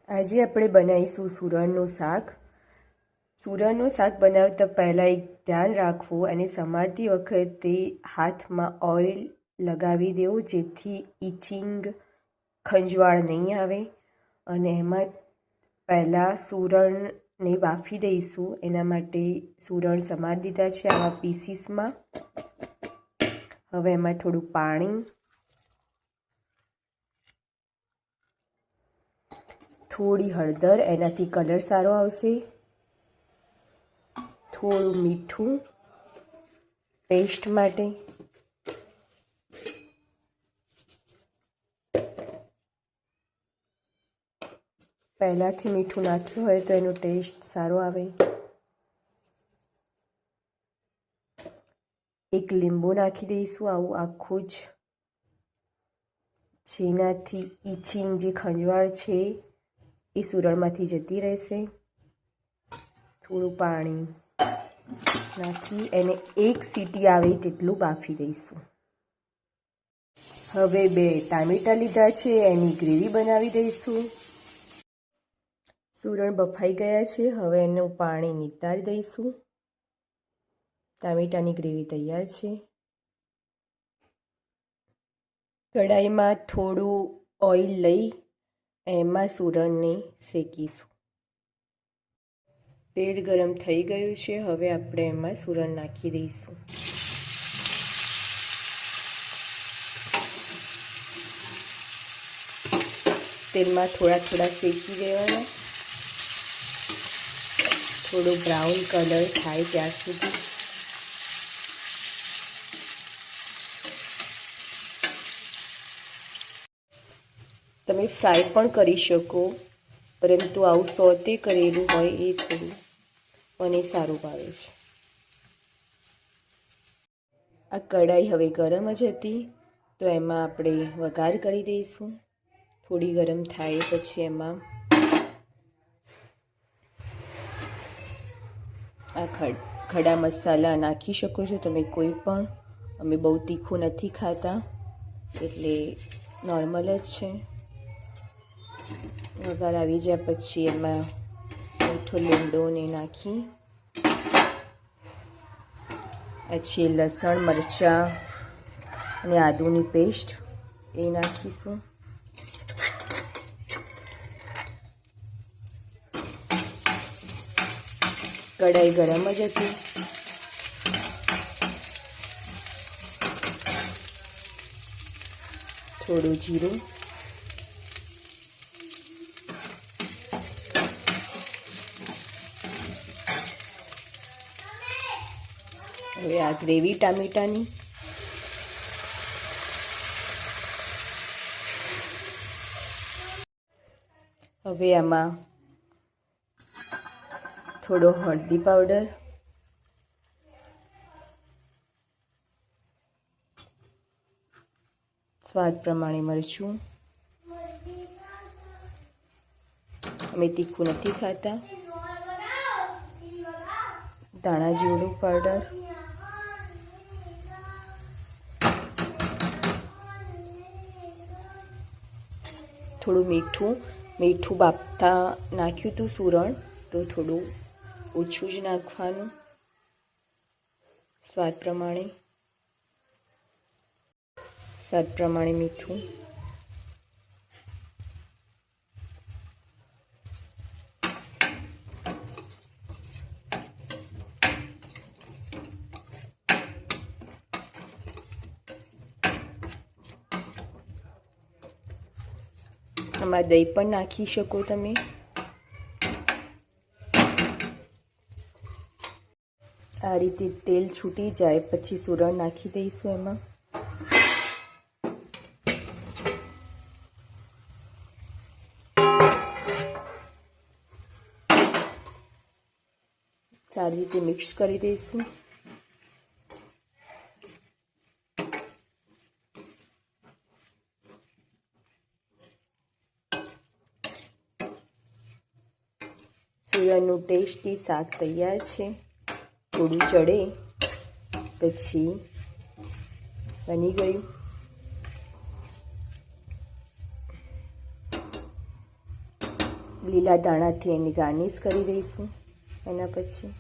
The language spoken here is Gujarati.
આજે આપણે બનાવીશું સૂરણનું શાક. સૂરણનું શાક બનાવતા પહેલાં એક ધ્યાન રાખવું અને સમારતી વખતે હાથમાં ઓઇલ લગાવી દેવું, જેથી ઇચિંગ ખંજવાળ નહીં આવે. અને એમાં પહેલાં સૂરણને બાફી દઈશું. એના માટે સૂરણ સમારી દીધા છે આવા પીસીસમાં. હવે એમાં થોડું પાણી, થોડી હળદર, એનાથી કલર સારો આવશે, થોડું મીઠું ટેસ્ટ માટે, પહેલાંથી મીઠું નાખ્યું હોય તો એનો ટેસ્ટ સારો આવે. એક લીંબુ નાખી દઈશું આવું આખું જ, જેનાથી ઇચિંગ જે ખંજવાળ છે એ સૂરણમાંથી જતી રહેશે. થોડું પાણી નાખી એને એક સીટી આવે તેટલું બાફી દઈશું. હવે 2 ટામેટાં લીધા છે, એની ગ્રેવી બનાવી દઈશું. સૂરણ બફાઈ ગયા છે, હવે એનું પાણી નિતારી દઈશું. ટામેટાની ગ્રેવી તૈયાર છે. કઢાઈમાં થોડું ઓઇલ લઈ એમાં સૂરણને શેકીશું. તેલ ગરમ થઈ ગયું છે, હવે આપણે એમાં સૂરણ નાખી દઈશું. તેલમાં થોડા શેકી દેવાના, થોડો બ્રાઉન કલર થાય ત્યાં સુધી. તમે ફ્રાય પણ કરી શકો, પરંતુ આવું સોતે કરેલું હોય એ થોડું મને સારું ભાવે છે. આ કઢાઈ હવે ગરમ જ હતી, તો એમાં આપણે વઘાર કરી દઈશું. થોડી ગરમ થાય પછી એમાં આ ખડા મસાલા નાખી શકો છો તમે કોઈ પણ. અમે બહુ તીખું નથી ખાતા એટલે નોર્મલ જ છે. વઘાર આવી જાય પછી એમાં મીઠો લીમડોને નાખી પછી લસણ, મરચાં અને આદુની પેસ્ટ એ નાખીશું. કઢાઈ ગરમ જ હતી, થોડું જીરું, હવે આ ગ્રેવી ટામેટાની, હવે આમાં થોડો હળદી પાવડર, સ્વાદ પ્રમાણે મરચું, અમે તીખું નથી ખાતા, ધાણા જીરું પાવડર, થોડું મીઠું બાફતા નાખ્યું હતું સૂરણ, તો થોડું ઓછું જ નાખવાનું. સ્વાદ પ્રમાણે મીઠું. આમાં દહીં પણ નાખી શકો તમે. આ રીતે તેલ છૂટી જાય પછી સૂરણ નાખી દઈશું એમાં. સારી રીતે મિક્સ કરી દઈશું. સૂરણનું ટેસ્ટી શાક તૈયાર છે. થોડું ચડે પછી બની ગયું. લીલા દાણાથી એની ગાર્નિશ કરી દઈશું એના પછી